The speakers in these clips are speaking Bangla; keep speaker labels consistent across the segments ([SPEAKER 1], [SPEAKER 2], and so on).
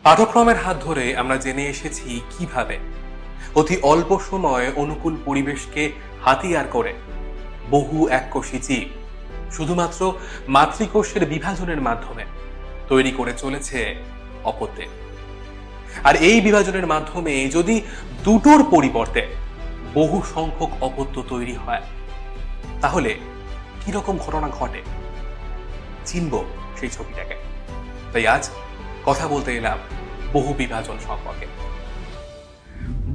[SPEAKER 1] পাঠক্রমের হাত ধরে আমরা জেনে এসেছি কিভাবে অতি অল্প সময়ে অনুকূল পরিবেশকে হাতিয়ার করে বহু এককোষী জীব শুধুমাত্র মাতৃকোষের বিভাজনের মাধ্যমে তৈরি করে চলেছে অপত্য। আর এই বিভাজনের মাধ্যমে যদি দুটোর পরিবর্তে বহু সংখ্যক অপত্য তৈরি হয়, তাহলে কিরকম ঘটনা ঘটে চিনব সেই ছবিটাকে। তাই আজ কথা বলতে এলাম বহু বিভাজন সম্পর্কে।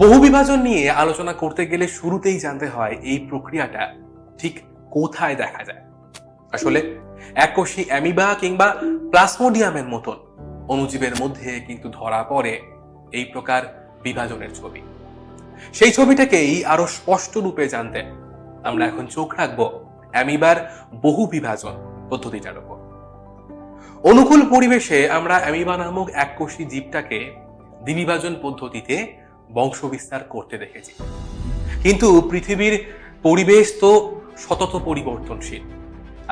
[SPEAKER 1] বহু বিভাজন নিয়ে আলোচনা করতে গেলে শুরুতেই জানতে হয় এই প্রক্রিয়াটা ঠিক কোথায় দেখা যায়। আসলে এককোষী অ্যামিবা কিংবা প্লাজমোডিয়ামের মতন অণুজীবের মধ্যে কিন্তু ধরা পড়ে এই প্রকার বিভাজনের ছবি। সেই ছবিটাকেই আরো স্পষ্ট রূপে জানতে আমরা এখন চোখ রাখবো অ্যামিবার বহু বিভাজন পদ্ধতিটার উপর। অনুকূল পরিবেশে আমরা অ্যামিবা নামক এককোষী জীবটাকে দ্বিবিভাজন পদ্ধতিতে বংশবিস্তার করতে দেখেছি। কিন্তু পৃথিবীর পরিবেশ তো সতত পরিবর্তনশীল,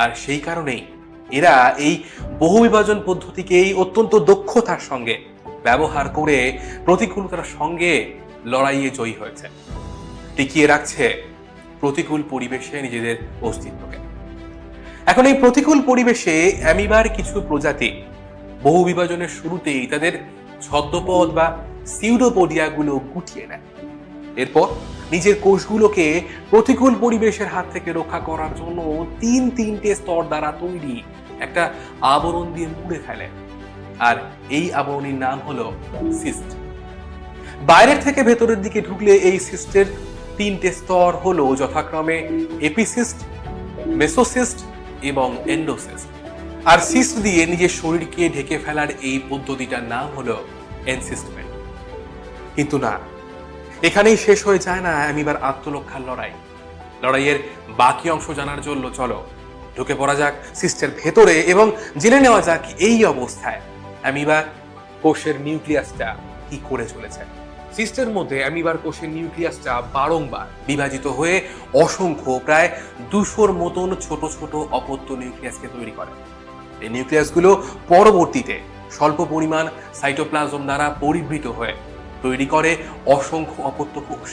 [SPEAKER 1] আর সেই কারণেই এরা এই বহু বিভাজন পদ্ধতিকেই অত্যন্ত দক্ষতার সঙ্গে ব্যবহার করে প্রতিকূলতার সঙ্গে লড়াইয়ে জয়ী হয়েছে, টিকিয়ে রাখছে প্রতিকূল পরিবেশে নিজেদের অস্তিত্বকে। এখন এই প্রতিকূল পরিবেশে অ্যামিবার কিছু প্রজাতি বহু বিভাজনের শুরুতেই তাদের ছদ্মপদ বা সিউডোপোডিয়াগুলো গুটিয়ে নেয়। এরপর নিজের কোষগুলোকে প্রতিকূল পরিবেশের হাত থেকে রক্ষা করার জন্য তিনটে স্তর দ্বারা তৈরি একটা আবরণ দিয়ে মুড়ে ফেলে, আর এই আবরণের নাম হলো সিস্ট। বাইরের থেকে ভেতরের দিকে ঢুকলে এই সিস্টের তিনটে স্তর হলো যথাক্রমে এপিসিস্ট, মেসোসিস্ট এবং এন্ডোসিস্ট। আর সিস্ট দিয়ে নিজের শরীরকে ঢেকে ফেলার এই পদ্ধতিটার নাম হলো এনসিস্টমেন্ট। কিন্তু না, এখানেই শেষ হয়ে যায় না অ্যামিবার আত্মরক্ষার লড়াইয়ের বাকি অংশ জানার জন্য চলো ঢুকে পড়া যাক সিস্টের ভেতরে এবং জেনে নেওয়া যাক এই অবস্থায় অ্যামিবা কোষের নিউক্লিয়াসটা কি করে চলেছে। সিস্টের মধ্যে অ্যামিবার কোষের নিউক্লিয়াসটা বারংবার বিভাজিত হয়ে অসংখ্য প্রায় 200-র মতন ছোট ছোট অপত্য নিউক্লিয়াসকে তৈরি করে। এই নিউক্লিয়াসগুলো পরবর্তীতে স্বল্প পরিমাণ সাইটোপ্লাজম দ্বারা পরিবৃত হয়ে তৈরি করে অসংখ্য অপত্য কোষ,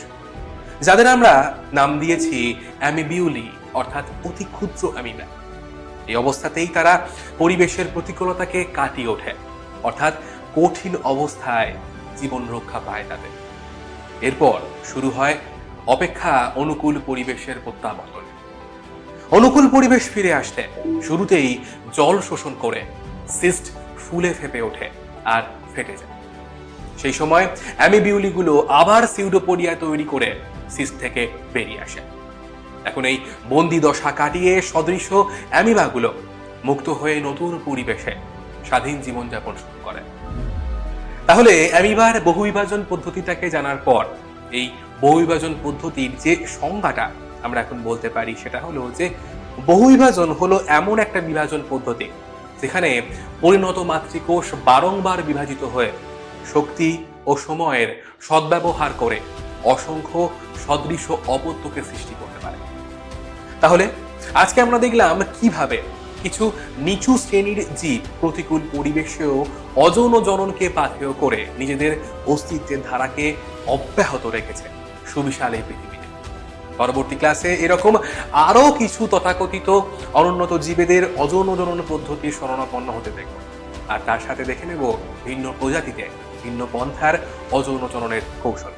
[SPEAKER 1] যাদের আমরা নাম দিয়েছি অ্যামিবিউলি, অর্থাৎ অতি ক্ষুদ্র অ্যামিবা। এই অবস্থাতেই তারা পরিবেশের প্রতিকূলতাকে কাটিয়ে ওঠে, অর্থাৎ কঠিন অবস্থায় জীবন রক্ষা পায় তাদের। এরপর শুরু হয় অপেক্ষা অনুকূল পরিবেশের প্রত্যাবর্তন। অনুকূল পরিবেশ ফিরে আসলে শুরুতেই জল শোষণ করে সিস্ট ফুলে ফেপে ওঠে আর ফেটে যায়। সেই সময় অ্যামিবিউলিগুলো আবার সিউডোপোডিয়া তৈরি করে সিস্ট থেকে বেরিয়ে আসে। এখন এই বন্দি দশা কাটিয়ে সদৃশ অ্যামিবাগুলো মুক্ত হয়ে নতুন পরিবেশে স্বাধীন জীবনযাপন শুরু করে। তাহলে অ্যামিবার বহুবিভাজন পদ্ধতিটাকে জানার পর এই বহুবিভাজন পদ্ধতির যে সংজ্ঞাটা আমরা এখন বলতে পারি সেটা হলো যে বহুবিভাজন হলো এমন একটা বিভাজন পদ্ধতি যেখানে পরিণত মাতৃকোষ বারংবার বিভাজিত হয়ে শক্তি ও সময়ের সদ্ব্যবহার করে অসংখ্য সদৃশ অপত্যকে সৃষ্টি করতে পারে। তাহলে আজকে আমরা দেখলাম কিভাবে কিছু নিচু শ্রেণীর জীব প্রতিকূল পরিবেশেও অযৌন জননকে পাথেয় করে নিজেদের অস্তিত্বের ধারাকে অব্যাহত রেখেছে সুবিশাল এই পৃথিবীতে। পরবর্তী ক্লাসে এরকম আরো কিছু তথাকথিত অনুন্নত জীবেদের অযৌন জনন পদ্ধতির শরণাপন্ন হতে দেখব, আর তার সাথে দেখে নেব ভিন্ন প্রজাতিতে ভিন্ন পন্থার অযৌন জননের কৌশল।